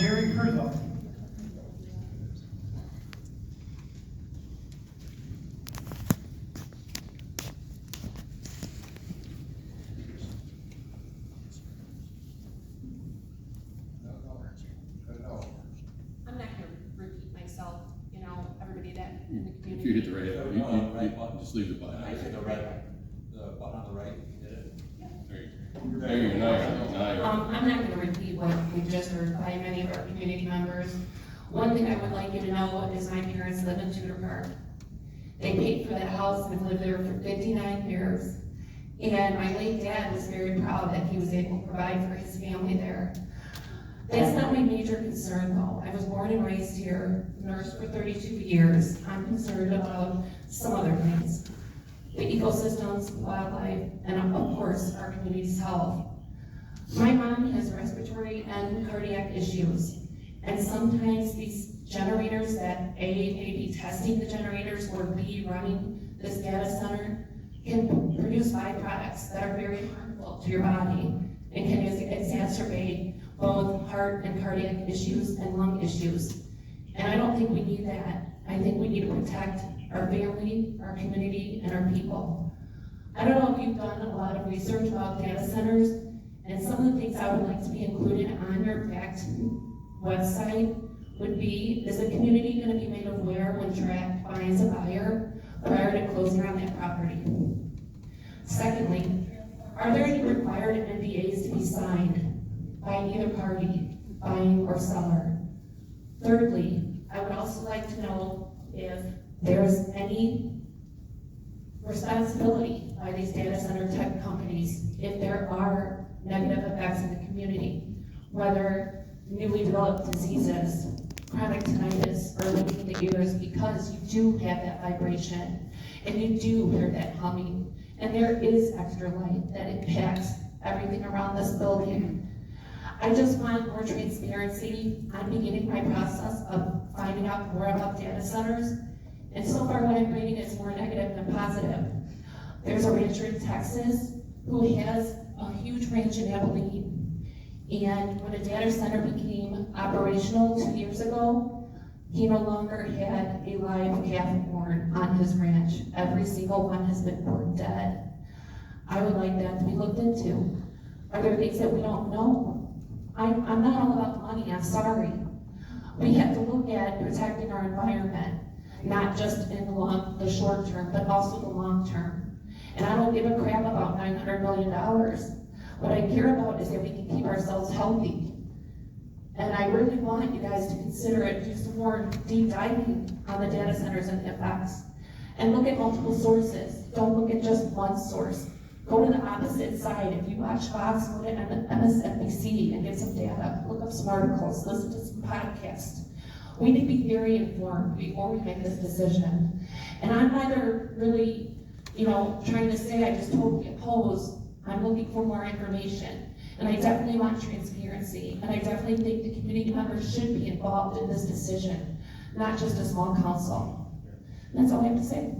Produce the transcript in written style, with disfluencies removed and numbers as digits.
Jerry Kurthoff. I'm not gonna repeat myself, you know, everybody that in the If community. you hit the right button, just leave the button. I hit the The button on the right, you did it? There you go, now you're. I'm not gonna repeat what we just heard by many of our community members. One thing I would like you to know is my parents live in Tudor Park. They paid for that house and lived there for 59 years. And my late dad was very proud that he was able to provide for his family there. That's not my major concern though. I was born and raised here, nursed for 32 years. I'm concerned about some other things. The ecosystems, wildlife, and of course, our community's health. My mom has respiratory and cardiac issues. And sometimes these generators that A, may be testing the generators, or B, running this data center, can produce byproducts that are very harmful to your body and can exacerbate both heart and cardiac issues and lung issues. And I don't think we need that. I think we need to protect our family, our community, and our people. I don't know if you've done a lot of research about data centers, and some of the things I would like to be included on your fact website would be, is the community gonna be made aware when Tract finds a buyer prior to closing on that property? Secondly, are there any required NDAs to be signed by either party, buying or seller? Thirdly, I would also like to know if there's any responsibility by these data center tech companies if there are negative effects in the community, whether newly developed diseases, chronic tinnitus, or leaking the ears, because you do have that vibration and you do hear that humming, and there is extra light that impacts everything around this building. I just want more transparency. I'm beginning my process of finding out more about data centers, and so far what I'm reading is more negative than positive. There's a rancher in Texas who has a huge ranch in Abilene, and when a data center became operational 2 years ago, he no longer had a live calf born on his ranch. Every single one has been born dead. I would like that to be looked into. Are there things that we don't know? I'm not all about money, I'm sorry. We have to look at protecting our environment, not just in the short term, but also the long term. And I don't give a crap about $900 million. What I care about is that we can keep ourselves healthy. And I really want you guys to consider it, do some more deep diving on the data centers and effects. And look at multiple sources. Don't look at just one source. Go to the opposite side. If you watch Fox, go to MSNBC and get some data. Look up some articles, listen to some podcasts. We need to be very informed before we make this decision. And I'm neither really, trying to say I just totally oppose. I'm looking for more information. And I definitely want transparency. And I definitely think the community members should be involved in this decision, not just a small council. That's all I have to say.